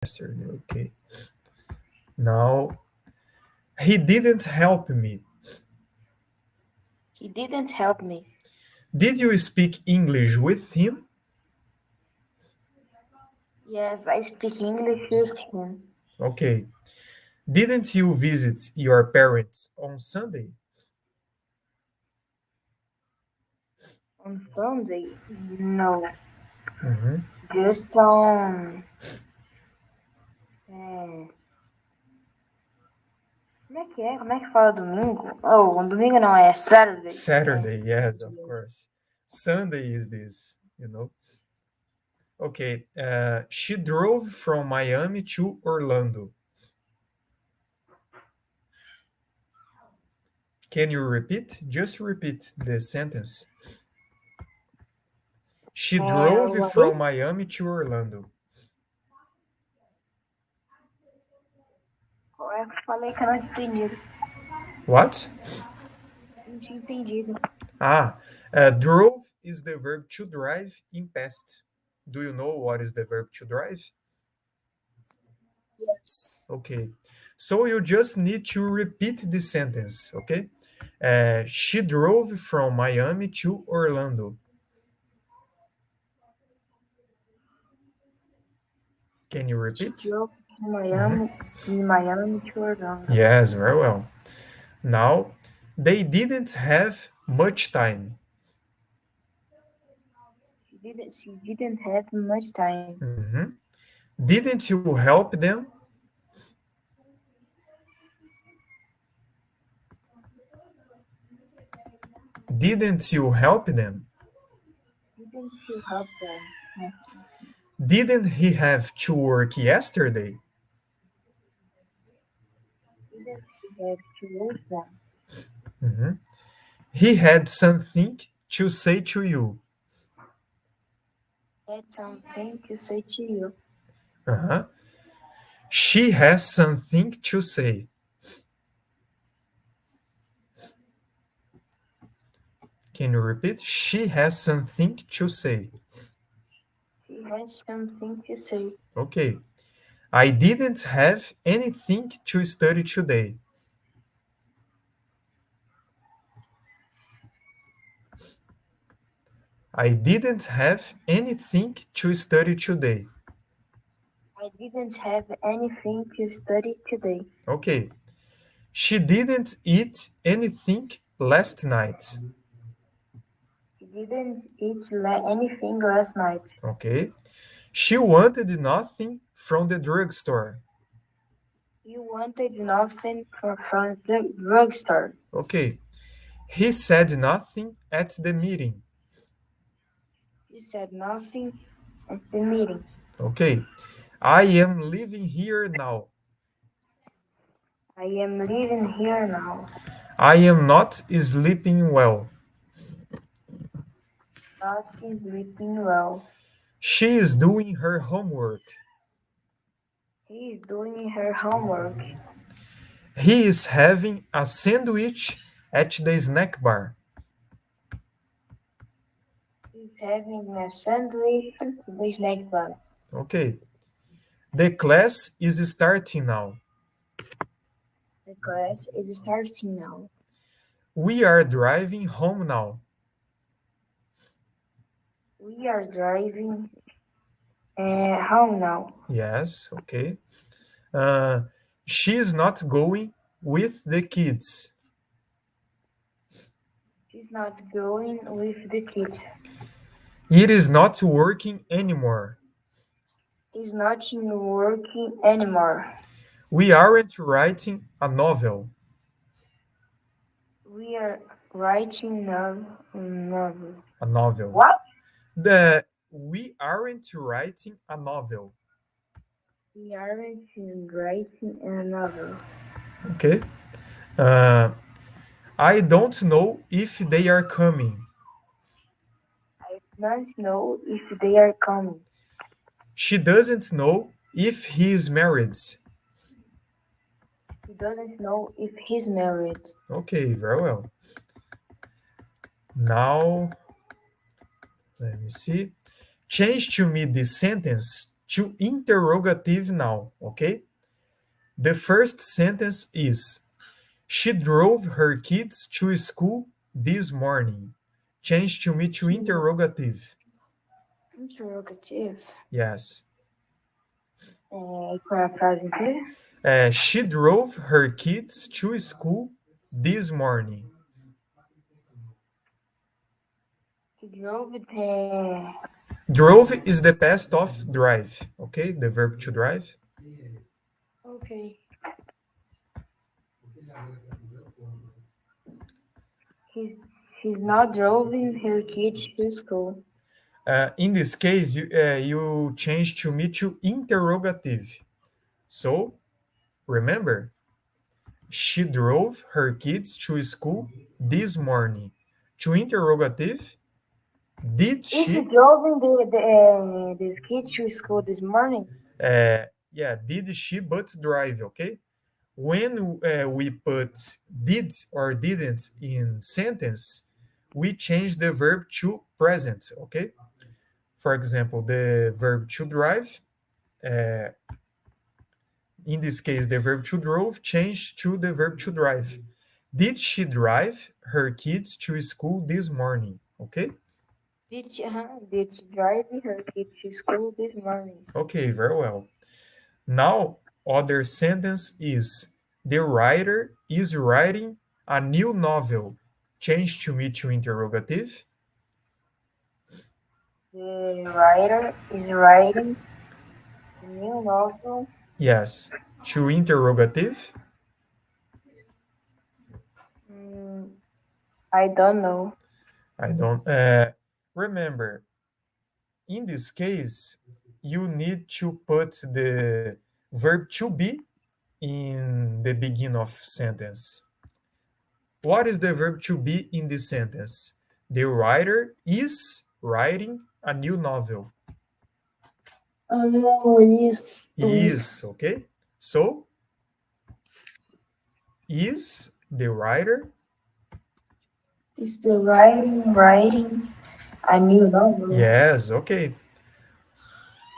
yesterday. Okay. Now, he didn't help me. He didn't help me. Did you speak English with him? Yes, I speak English with him. Okay. Didn't you visit your parents on Sunday? On Sunday? No. Mhm. Just on. É... Como é que é? Como é que fala domingo? Oh, domingo não, é Saturday. Saturday, yes, of course. Sunday is this, Okay. She drove from Miami to Orlando. Can you repeat? Just repeat the sentence. She drove from Miami to Orlando. Eu falei que eu não entendi. What? Não tinha entendido. Drove is the verb to drive in past. Do you know what is the verb to drive? Yes. Okay. So you just need to repeat the sentence, okay? She drove from Miami to Orlando. Can you repeat? She drove from Miami to Orlando. Yes, very well. Now, they didn't have much time. She didn't have much time. Mhm. Didn't you help them? Didn't you help them? Didn't you help them? Didn't he have to work yesterday? Didn't you have to work them? Mhm. He had something to say to you. Had something to say to you. Uh-huh. She has something to say. Can you repeat? She has something to say. She has something to say. Okay. I didn't have anything to study today. I didn't have anything to study today. I didn't have anything to study today. Okay. She didn't eat anything last night. She didn't eat anything last night. Okay. She wanted nothing from the drugstore. You wanted nothing from the drugstore. Okay. He said nothing at the meeting. He said nothing at the meeting. Okay. I am living here now. I am living here now. I am not sleeping well. Not sleeping well. She is doing her homework. He is doing her homework. He is having a sandwich at the snack bar. He's having a sandwich at the snack bar. Okay. The class is starting now. The class is starting now. We are driving home now. We are driving home now. Yes, okay. She is not going with the kids. She's not going with the kids. It is not working anymore. It's not working anymore. We aren't writing a novel. We are writing a novel. A novel. What? We aren't writing a novel. We aren't writing a novel. Okay. I don't know if they are coming. I don't know if they are coming. She doesn't know if he is married. He doesn't know if he's married. Okay, very well. Now, let me see. Change to me this sentence to interrogative now, okay? The first sentence is she drove her kids to school this morning. Change to me to interrogative. Interrogative. Yes. Qual é a frase inteira? She drove her kids to school this morning. She drove the... Drove is the past of drive, okay? The verb to drive. Okay. He's, she's not driving her kids to school. In this case, you change to me to interrogative. So remember, she drove her kids to school this morning. To interrogative, did Is she she? driving the kids to school this morning? Yeah, did she but drive, okay? When we put did or didn't in sentence, we change the verb to present, okay? For example, the verb to drive, uh, in this case, the verb to drove changed to the verb to drive. Did she drive her kids to school this morning? Okay? Did she drive her kids to school this morning? Okay, very well. Now, other sentence is the writer is writing a new novel. Change to me to interrogative. The writer is writing a new novel. Yes. To interrogative. I don't know. I don't remember. In this case, you need to put the verb to be in the beginning of sentence. What is the verb to be in this sentence? The writer is writing a new novel. No, Is, okay? So, is the writer? Is the writing a new novel? Yes, okay.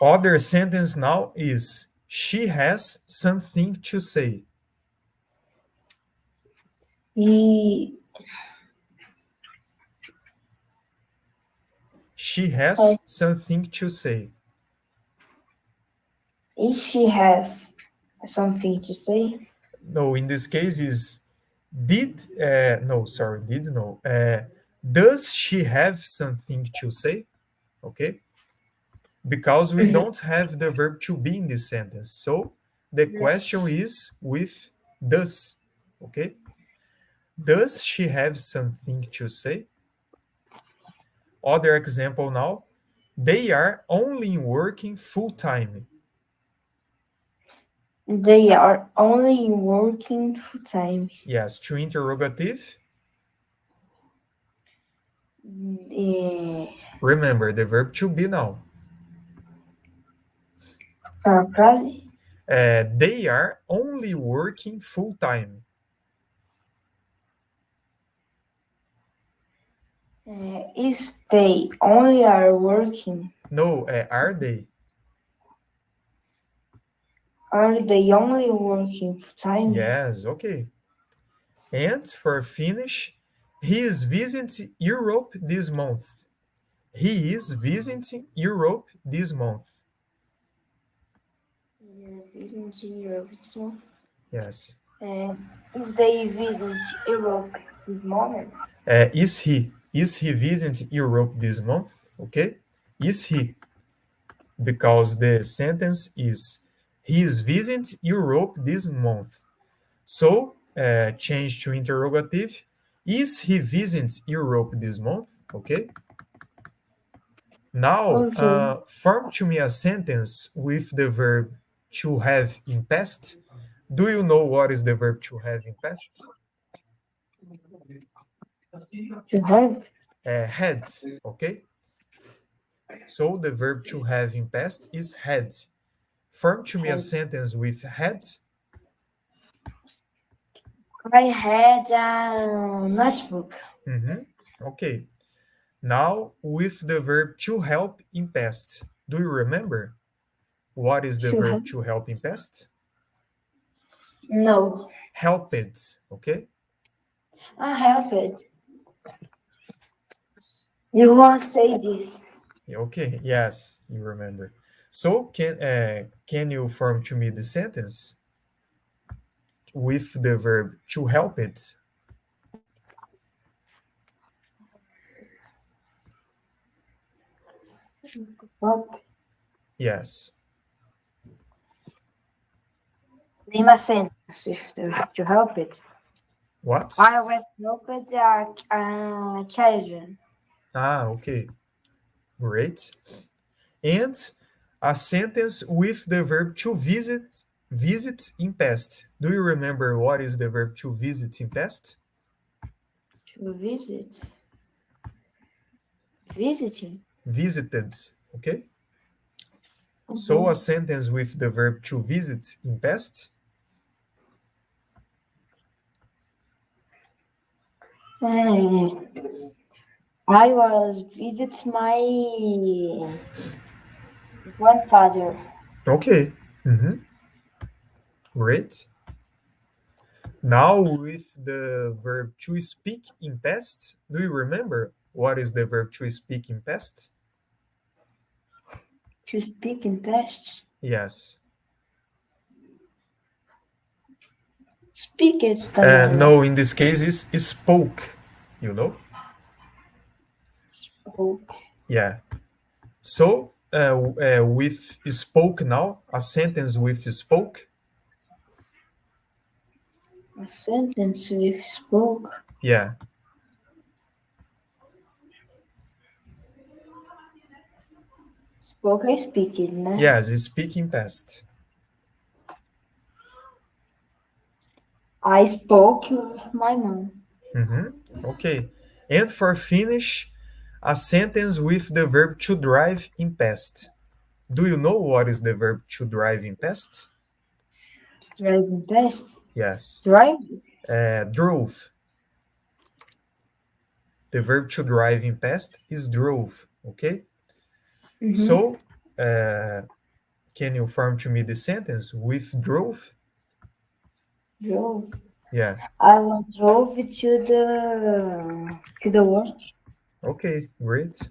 Other sentence now is she has something to say. She has something to say. Is she has something to say? No, in this case is did no, sorry, did no. Does she have something to say? Okay, because we don't have the verb to be in this sentence, so the question is with does. Okay, does she have something to say? Other example now, they are only working full time. They are only working full time. Yes, to interrogative. Remember the verb to be now. They are only working full time. Is they only are working? No, are they? Are they only working full time? Yes, okay. And for finish, he is visiting Europe this month. He is visiting Europe this month. Visiting Europe this month? Yes. Is they visiting Europe this moment? Is he visiting Europe this month? Okay. Is he? Because the sentence is he is visiting Europe this month. So change to interrogative. Is he visiting Europe this month? Okay. Now, form to me a sentence with the verb to have in past. Do you know what is the verb to have in past? To have? Had, okay? So the verb to have in past is had. Form to me a sentence with had. I had a notebook. Okay. Now with the verb to help in past. Do you remember? What is the To verb help? to help in past? No. Helped, okay? I help it. You want to say this? Okay, yes, you remember. So can you form to me the sentence with the verb to help it? Help. Yes. Name a sentence to help it. What? I will help it children. Ah, okay. Great. And a sentence with the verb to visit in past. Do you remember what is the verb to visit in past? To visit. Visiting. Visited, okay? So a Mhm. sentence with the verb to visit in past? Hmm. I was visit my grandfather. Okay. Mhm. Great. Now with the verb to speak in past, do you remember what is the verb to speak in past? To speak in past. Yes. Speak it também, né? No, in this case is spoke, you know? Spoke. Yeah. So with spoke now, a sentence with spoke. A sentence with spoke. Yeah. Spoke é speak, né? Yes, speak in past. I spoke with my mom. Okay. And for finish, a sentence with the verb to drive in past. Do you know what is the verb to drive in past? Driving past. Yes. Drive? Drove. The verb to drive in past is drove. Okay. Mm-hmm. So, can you form to me the sentence with drove? Drove. Yeah. I drove to the work. Okay. Great.